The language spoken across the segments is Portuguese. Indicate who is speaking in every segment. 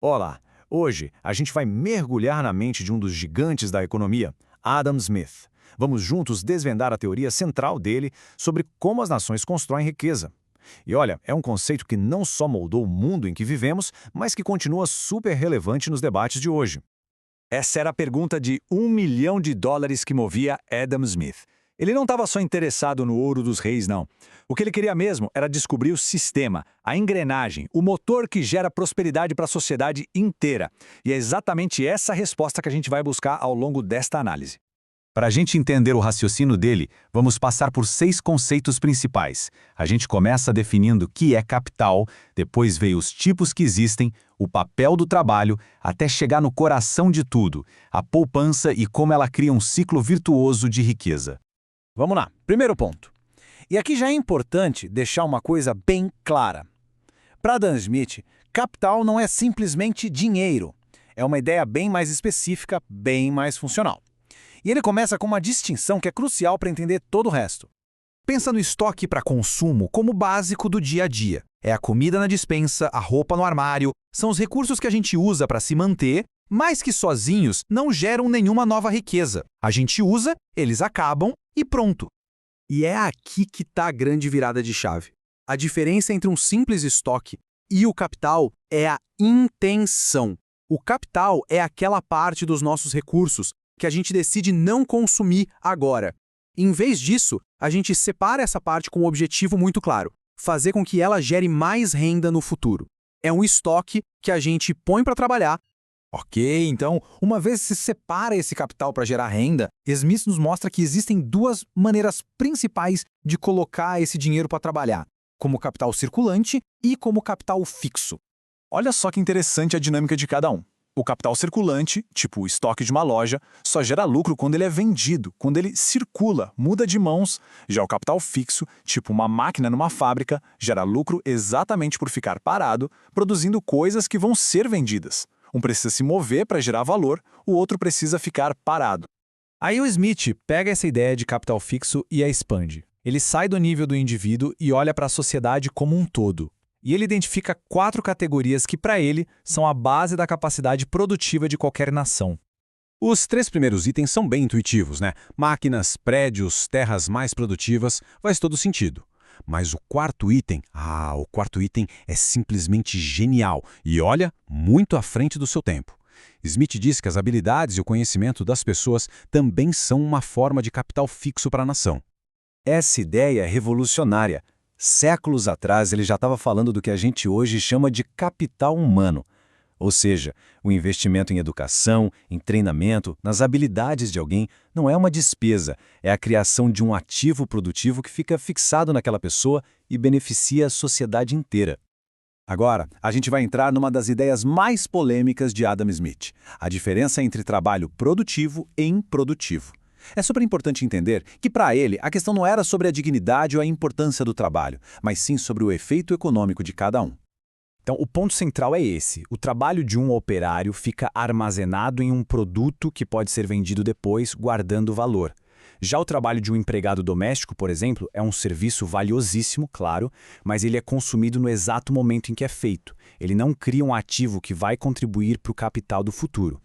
Speaker 1: Olá! Hoje a gente vai mergulhar na mente de um dos gigantes da economia, Adam Smith. Vamos juntos desvendar a teoria central dele sobre como as nações constroem riqueza. E olha, é um conceito que não só moldou o mundo em que vivemos, mas que continua super relevante nos debates de hoje.
Speaker 2: Essa era a pergunta de US$ 1 milhão que movia Adam Smith. Ele não estava só interessado no ouro dos reis, não. O que ele queria mesmo era descobrir o sistema, a engrenagem, o motor que gera prosperidade para a sociedade inteira. E é exatamente essa resposta que a gente vai buscar ao longo desta análise.
Speaker 3: Para a gente entender o raciocínio dele, vamos passar por 6 conceitos principais. A gente começa definindo o que é capital, depois veio os tipos que existem, o papel do trabalho, até chegar no coração de tudo, a poupança e como ela cria um ciclo virtuoso de riqueza.
Speaker 4: Vamos lá, primeiro ponto. E aqui já é importante deixar uma coisa bem clara. Para Adam Smith, capital não é simplesmente dinheiro. É uma ideia bem mais específica, bem mais funcional. E ele começa com uma distinção que é crucial para entender todo o resto.
Speaker 5: Pensa no estoque para consumo como básico do dia a dia. É a comida na despensa, a roupa no armário, são os recursos que a gente usa para se manter, mas que sozinhos não geram nenhuma nova riqueza. A gente usa, eles acabam e pronto.
Speaker 6: E é aqui que está a grande virada de chave. A diferença entre um simples estoque e o capital é a intenção. O capital é aquela parte dos nossos recursos que a gente decide não consumir agora. Em vez disso, a gente separa essa parte com um objetivo muito claro: fazer com que ela gere mais renda no futuro. É um estoque que a gente põe para trabalhar.
Speaker 5: Ok, então, uma vez se separa esse capital para gerar renda, Smith nos mostra que existem duas maneiras principais de colocar esse dinheiro para trabalhar, como capital circulante e como capital fixo.
Speaker 1: Olha só que interessante a dinâmica de cada um. O capital circulante, tipo o estoque de uma loja, só gera lucro quando ele é vendido, quando ele circula, muda de mãos. Já o capital fixo, tipo uma máquina numa fábrica, gera lucro exatamente por ficar parado, produzindo coisas que vão ser vendidas. Um precisa se mover para gerar valor, o outro precisa ficar parado.
Speaker 5: Aí o Smith pega essa ideia de capital fixo e a expande. Ele sai do nível do indivíduo e olha para a sociedade como um todo. E ele identifica 4 categorias que, para ele, são a base da capacidade produtiva de qualquer nação.
Speaker 7: Os 3 primeiros itens são bem intuitivos, né? Máquinas, prédios, terras mais produtivas, faz todo sentido. Mas o quarto item é simplesmente genial e, olha, muito à frente do seu tempo. Smith diz que as habilidades e o conhecimento das pessoas também são uma forma de capital fixo para a nação.
Speaker 2: Essa ideia é revolucionária. Séculos atrás, ele já estava falando do que a gente hoje chama de capital humano. Ou seja, o investimento em educação, em treinamento, nas habilidades de alguém não é uma despesa, é a criação de um ativo produtivo que fica fixado naquela pessoa e beneficia a sociedade inteira. Agora, a gente vai entrar numa das ideias mais polêmicas de Adam Smith, a diferença entre trabalho produtivo e improdutivo. É super importante entender que, para ele, a questão não era sobre a dignidade ou a importância do trabalho, mas sim sobre o efeito econômico de cada um.
Speaker 3: Então, o ponto central é esse. O trabalho de um operário fica armazenado em um produto que pode ser vendido depois, guardando valor. Já o trabalho de um empregado doméstico, por exemplo, é um serviço valiosíssimo, claro, mas ele é consumido no exato momento em que é feito. Ele não cria um ativo que vai contribuir para o capital do futuro.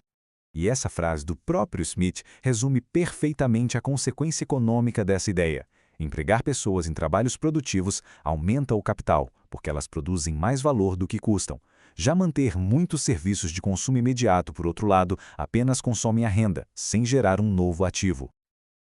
Speaker 1: E essa frase do próprio Smith resume perfeitamente a consequência econômica dessa ideia. Empregar pessoas em trabalhos produtivos aumenta o capital, porque elas produzem mais valor do que custam. Já manter muitos serviços de consumo imediato, por outro lado, apenas consomem a renda, sem gerar um novo ativo.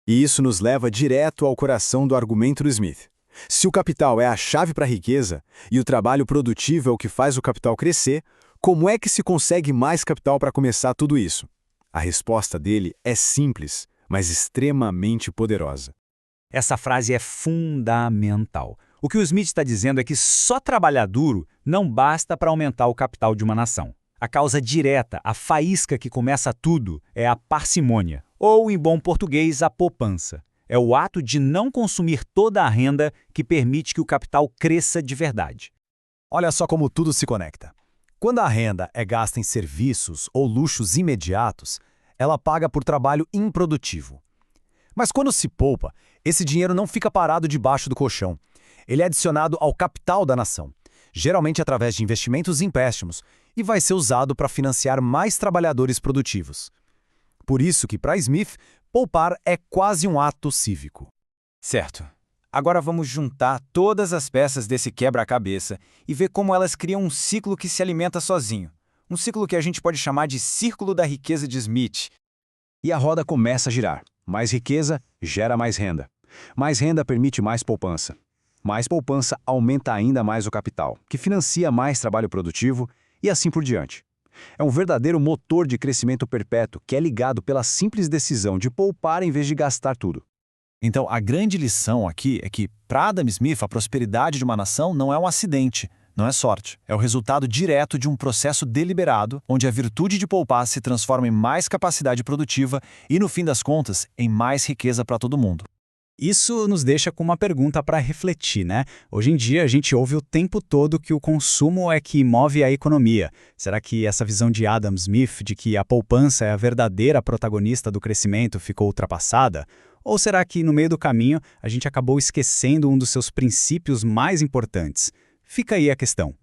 Speaker 8: E isso nos leva direto ao coração do argumento do Smith. Se o capital é a chave para a riqueza e o trabalho produtivo é o que faz o capital crescer, como é que se consegue mais capital para começar tudo isso? A resposta dele é simples, mas extremamente poderosa.
Speaker 3: Essa frase é fundamental. O que o Smith está dizendo é que só trabalhar duro não basta para aumentar o capital de uma nação. A causa direta, a faísca que começa tudo, é a parcimônia, ou, em bom português, a poupança. É o ato de não consumir toda a renda que permite que o capital cresça de verdade.
Speaker 1: Olha só como tudo se conecta. Quando a renda é gasta em serviços ou luxos imediatos, ela paga por trabalho improdutivo. Mas quando se poupa, esse dinheiro não fica parado debaixo do colchão. Ele é adicionado ao capital da nação, geralmente através de investimentos e empréstimos,
Speaker 4: e vai ser usado para financiar mais trabalhadores produtivos. Por isso que, para Smith, poupar é quase um ato cívico.
Speaker 2: Certo. Agora vamos juntar todas as peças desse quebra-cabeça e ver como elas criam um ciclo que se alimenta sozinho. Um ciclo que a gente pode chamar de círculo da riqueza de Smith.
Speaker 1: E a roda começa a girar. Mais riqueza gera mais renda. Mais renda permite mais poupança. Mais poupança aumenta ainda mais o capital, que financia mais trabalho produtivo e assim por diante. É um verdadeiro motor de crescimento perpétuo que é ligado pela simples decisão de poupar em vez de gastar tudo.
Speaker 4: Então, a grande lição aqui é que, para Adam Smith, a prosperidade de uma nação não é um acidente, não é sorte. É o resultado direto de um processo deliberado, onde a virtude de poupar se transforma em mais capacidade produtiva e, no fim das contas, em mais riqueza para todo mundo.
Speaker 3: Isso nos deixa com uma pergunta para refletir, né? Hoje em dia a gente ouve o tempo todo que o consumo é que move a economia. Será que essa visão de Adam Smith de que a poupança é a verdadeira protagonista do crescimento ficou ultrapassada? Ou será que no meio do caminho a gente acabou esquecendo um dos seus princípios mais importantes? Fica aí a questão.